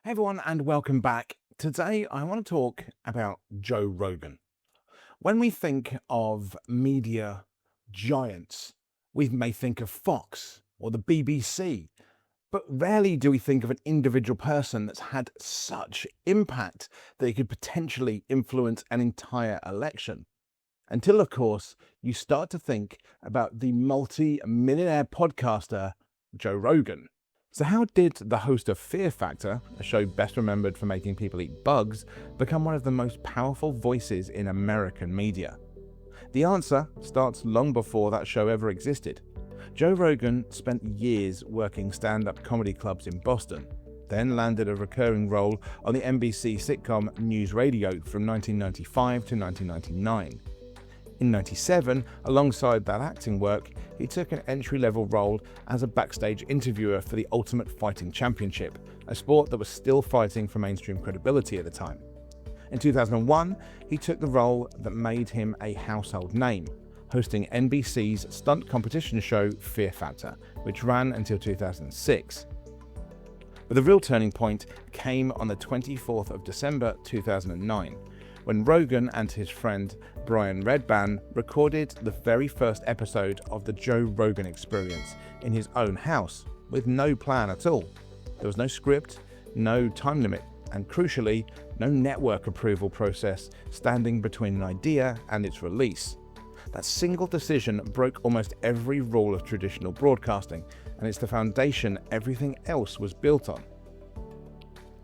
Hey everyone, and welcome back. Today I want to talk about Joe Rogan. When we think of media giants, we may think of Fox or the BBC, but rarely do we think of an individual person that's had such impact that he could potentially influence an entire election. Until, of course, you start to think about the multi-millionaire podcaster Joe Rogan. So how did the host of Fear Factor, a show best remembered for making people eat bugs, become one of the most powerful voices in American media? The answer starts long before that show ever existed. Joe Rogan spent years working stand-up comedy clubs in Boston, then landed a recurring role on the NBC sitcom News Radio from 1995 to 1999. In 1997, alongside that acting work, he took an entry-level role as a backstage interviewer for the Ultimate Fighting Championship, a sport that was still fighting for mainstream credibility at the time. In 2001, he took the role that made him a household name, hosting NBC's stunt competition show Fear Factor, which ran until 2006. But the real turning point came on the 24th of December 2009, when Rogan and his friend Brian Redban recorded the very first episode of the Joe Rogan Experience in his own house, with no plan at all. There was no script, no time limit, and crucially, no network approval process standing between an idea and its release. That single decision broke almost every rule of traditional broadcasting, and it's the foundation everything else was built on.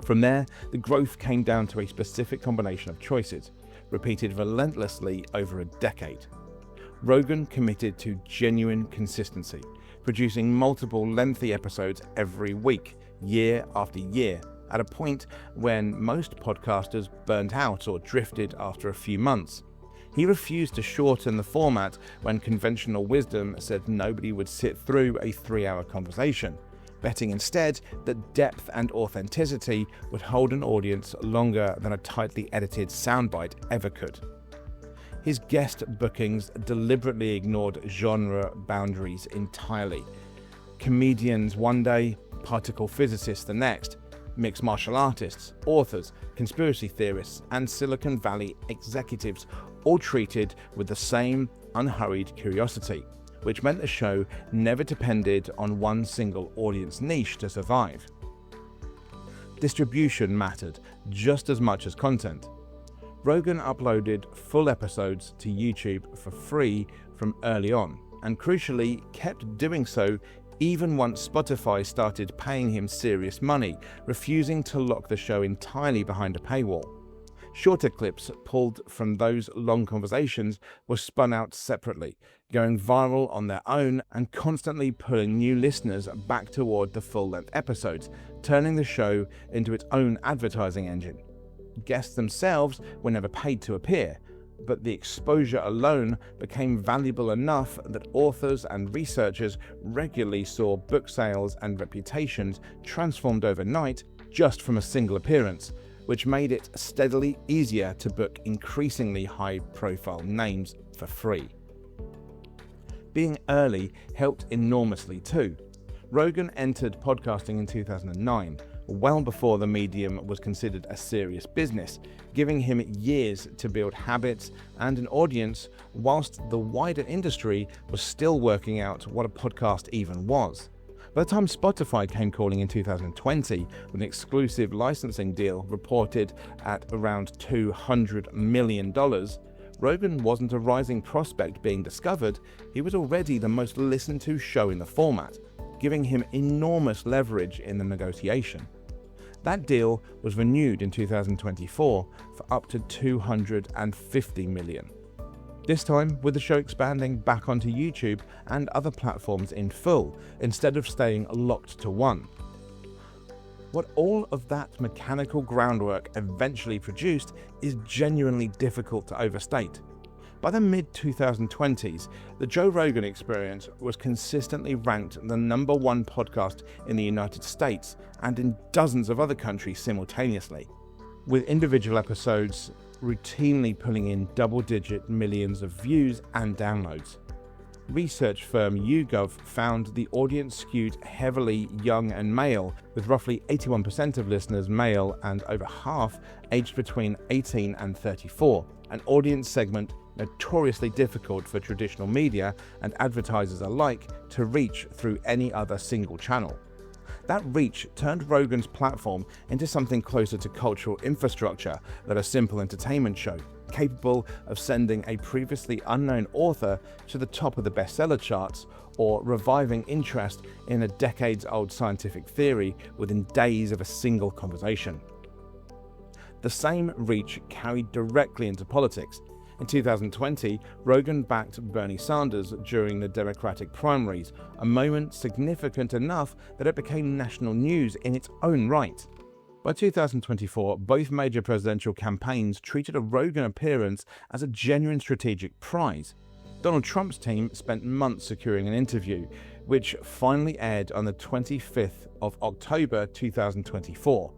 From there, the growth came down to a specific combination of choices, repeated relentlessly over a decade. Rogan committed to genuine consistency, producing multiple lengthy episodes every week, year after year, at a point when most podcasters burned out or drifted after a few months. He refused to shorten the format when conventional wisdom said nobody would sit through a 3-hour conversation, betting instead that depth and authenticity would hold an audience longer than a tightly edited soundbite ever could. His guest bookings deliberately ignored genre boundaries entirely. Comedians one day, particle physicists the next, mixed martial artists, authors, conspiracy theorists, and Silicon Valley executives all treated with the same unhurried curiosity, which meant the show never depended on one single audience niche to survive. Distribution mattered just as much as content. Rogan uploaded full episodes to YouTube for free from early on, and crucially kept doing so even once Spotify started paying him serious money, refusing to lock the show entirely behind a paywall. Shorter clips pulled from those long conversations were spun out separately, going viral on their own and constantly pulling new listeners back toward the full-length episodes, turning the show into its own advertising engine. Guests themselves were never paid to appear, but the exposure alone became valuable enough that authors and researchers regularly saw book sales and reputations transformed overnight just from a single appearance, which made it steadily easier to book increasingly high-profile names for free. Being early helped enormously too. Rogan entered podcasting in 2009, well before the medium was considered a serious business, giving him years to build habits and an audience whilst the wider industry was still working out what a podcast even was. By the time Spotify came calling in 2020, with an exclusive licensing deal reported at around $200 million, Rogan wasn't a rising prospect being discovered, he was already the most listened to show in the format, giving him enormous leverage in the negotiation. That deal was renewed in 2024 for up to $250 million. This time with the show expanding back onto YouTube and other platforms in full, instead of staying locked to one. What all of that mechanical groundwork eventually produced is genuinely difficult to overstate. By the mid-2020s, the Joe Rogan Experience was consistently ranked the #1 podcast in the United States and in dozens of other countries simultaneously, with individual episodes routinely pulling in double-digit millions of views and downloads. research firm YouGov found the audience skewed heavily young and male, with roughly 81% of listeners male and over half aged between 18 and 34, an audience segment notoriously difficult for traditional media and advertisers alike to reach through any other single channel. That reach turned Rogan's platform into something closer to cultural infrastructure than a simple entertainment show, capable of sending a previously unknown author to the top of the bestseller charts or reviving interest in a decades-old scientific theory within days of a single conversation. The same reach carried directly into politics. In 2020, Rogan backed Bernie Sanders during the Democratic primaries, a moment significant enough that it became national news in its own right. By 2024, both major presidential campaigns treated a Rogan appearance as a genuine strategic prize. Donald Trump's team spent months securing an interview, which finally aired on the 25th of October 2024.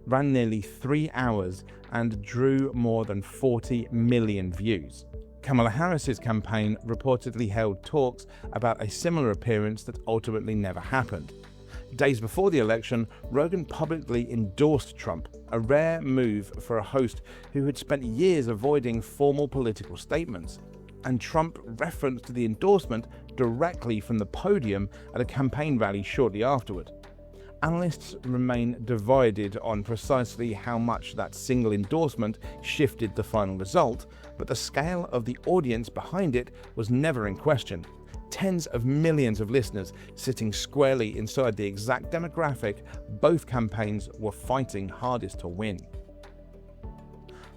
Ran nearly 3 hours and drew more than 40 million views. Kamala Harris's campaign reportedly held talks about a similar appearance that ultimately never happened. Days before the election, Rogan publicly endorsed Trump, a rare move for a host who had spent years avoiding formal political statements. And Trump referenced the endorsement directly from the podium at a campaign rally shortly afterward. Analysts remain divided on precisely how much that single endorsement shifted the final result, but the scale of the audience behind it was never in question. Tens of millions of listeners sitting squarely inside the exact demographic both campaigns were fighting hardest to win.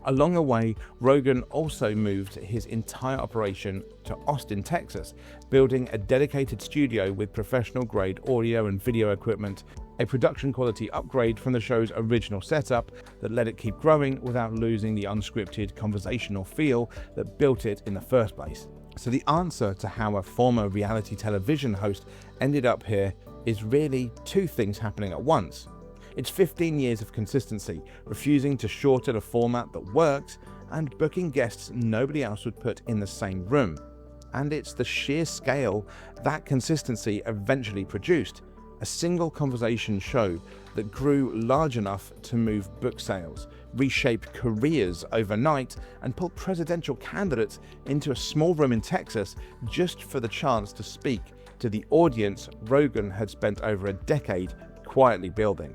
Along the way, Rogan also moved his entire operation to Austin, Texas, building a dedicated studio with professional-grade audio and video equipment, a production quality upgrade from the show's original setup that let it keep growing without losing the unscripted conversational feel that built it in the first place. So the answer to how a former reality television host ended up here is really two things happening at once. It's 15 years of consistency, refusing to shorten a format that works, and booking guests nobody else would put in the same room. And it's the sheer scale that consistency eventually produced. A single conversation show that grew large enough to move book sales, reshape careers overnight, and pull presidential candidates into a small room in Texas just for the chance to speak to the audience Rogan had spent over a decade quietly building.